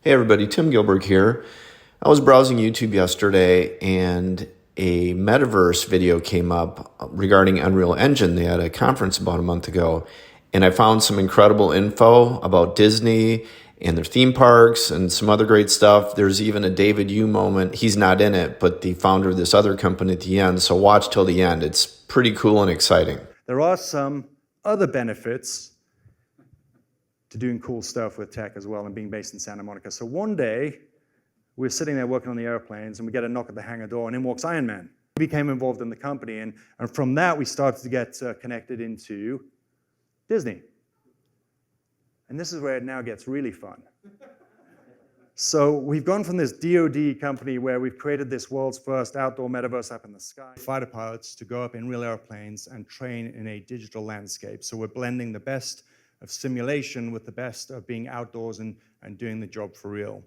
Hey everybody, Tim Gilbert here. I was browsing YouTube yesterday and a Metaverse video came up regarding Unreal Engine. They had a conference about a month ago, and I found some incredible info about Disney and their theme parks and some other great stuff. There's even a David Yu moment. He's not in it, but the founder of this other company at the end. So watch till the end. It's pretty cool and exciting. There are some other benefits to doing cool stuff with tech as well and being based in Santa Monica. So one day, we're sitting there working on the airplanes and we get a knock at the hangar door and in walks Iron Man. We became involved in the company and from that we started to get connected into Disney. And this is where it now gets really fun. So we've gone from this DoD company where we've created this world's first outdoor metaverse up in the sky, fighter pilots to go up in real airplanes and train in a digital landscape. So we're blending the best of simulation with the best of being outdoors and doing the job for real.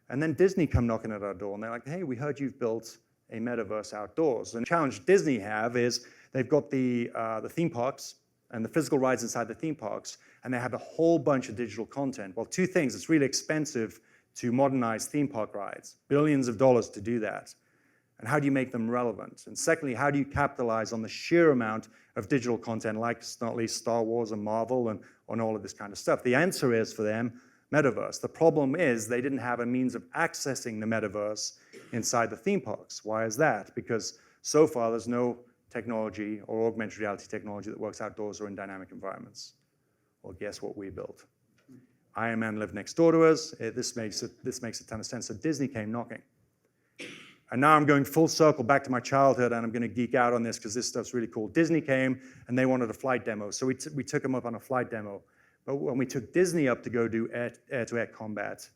And then Disney come knocking at our door and they're like, hey, we heard you've built a metaverse outdoors. And the challenge Disney have is they've got the theme parks and the physical rides inside the theme parks, and they have a whole bunch of digital content. Well, two things, it's really expensive to modernize theme park rides, billions of dollars to do that. And how do you make them relevant? And secondly, how do you capitalize on the sheer amount of digital content, like not least Star Wars and Marvel and on all of this kind of stuff? The answer is for them, Metaverse. The problem is they didn't have a means of accessing the Metaverse inside the theme parks. Why is that? Because so far there's no technology or augmented reality technology that works outdoors or in dynamic environments. Well, guess what we built? Iron Man lived next door to us. This makes a ton of sense. So Disney came knocking. And now I'm going full circle back to my childhood, and I'm going to geek out on this because this stuff's really cool. Disney came, and they wanted a flight demo. So we took them up on a flight demo. But when we took Disney up to go do air-to-air combat,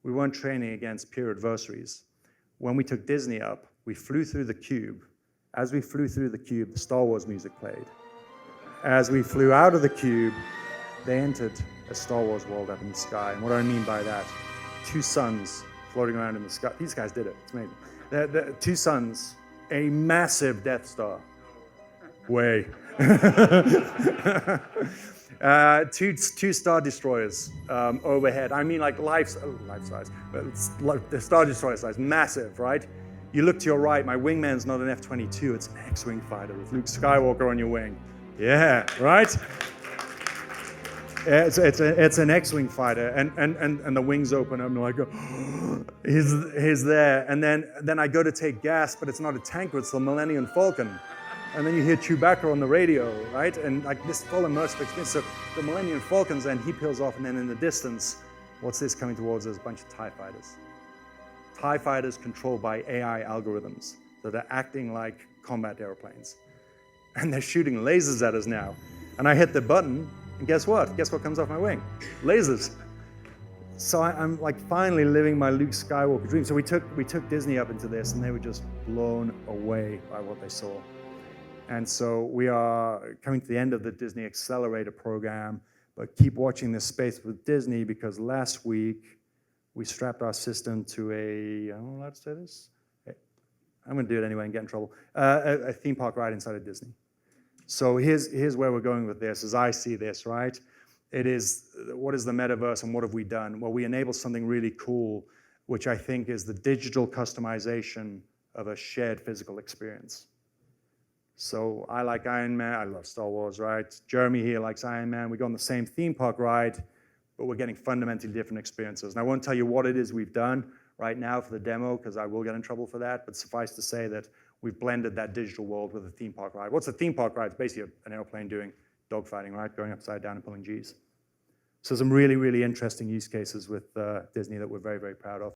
we weren't training against peer adversaries. When we took Disney up, we flew through the cube. As we flew through the cube, the Star Wars music played. As we flew out of the cube, they entered a Star Wars world up in the sky. And what do I mean by that? Two suns floating around in the sky. These guys did it. It's amazing. Two suns, a massive Death Star. Way. Two Star Destroyers overhead. I mean like life size, but it's like the Star Destroyer size, massive, right? You look to your right, my wingman's not an F-22, it's an X-Wing fighter with Luke Skywalker on your wing. Yeah, right? It's an X-Wing fighter, and the wings open up, and I go, he's there. And then I go to take gas, but it's not a tanker, it's the Millennium Falcon. And then you hear Chewbacca on the radio, right? And like this full immersive experience. So the Millennium Falcon's and he peels off, and then in the distance, what's this coming towards us? A bunch of TIE fighters. TIE fighters controlled by AI algorithms that are acting like combat airplanes. And they're shooting lasers at us now. And I hit the button, and guess what? Guess what comes off my wing? Lasers. So I'm like finally living my Luke Skywalker dream. So we took Disney up into this, and they were just blown away by what they saw. And so we are coming to the end of the Disney Accelerator program, but keep watching this space with Disney because last week we strapped our system to I'm allowed to say this? I'm going to do it anyway and get in trouble. A theme park ride inside of Disney. So here's where we're going with this, as I see this, right? It is, what is the metaverse and what have we done? Well, we enable something really cool, which I think is the digital customization of a shared physical experience. So I like Iron Man, I love Star Wars, right? Jeremy here likes Iron Man. We go on the same theme park ride, but we're getting fundamentally different experiences. And I won't tell you what it is we've done right now for the demo, because I will get in trouble for that, but suffice to say that we've blended that digital world with a theme park ride. What's a theme park ride? It's basically an airplane doing dogfighting, right? Going upside down and pulling Gs. So some really, really interesting use cases with Disney that we're very, very proud of.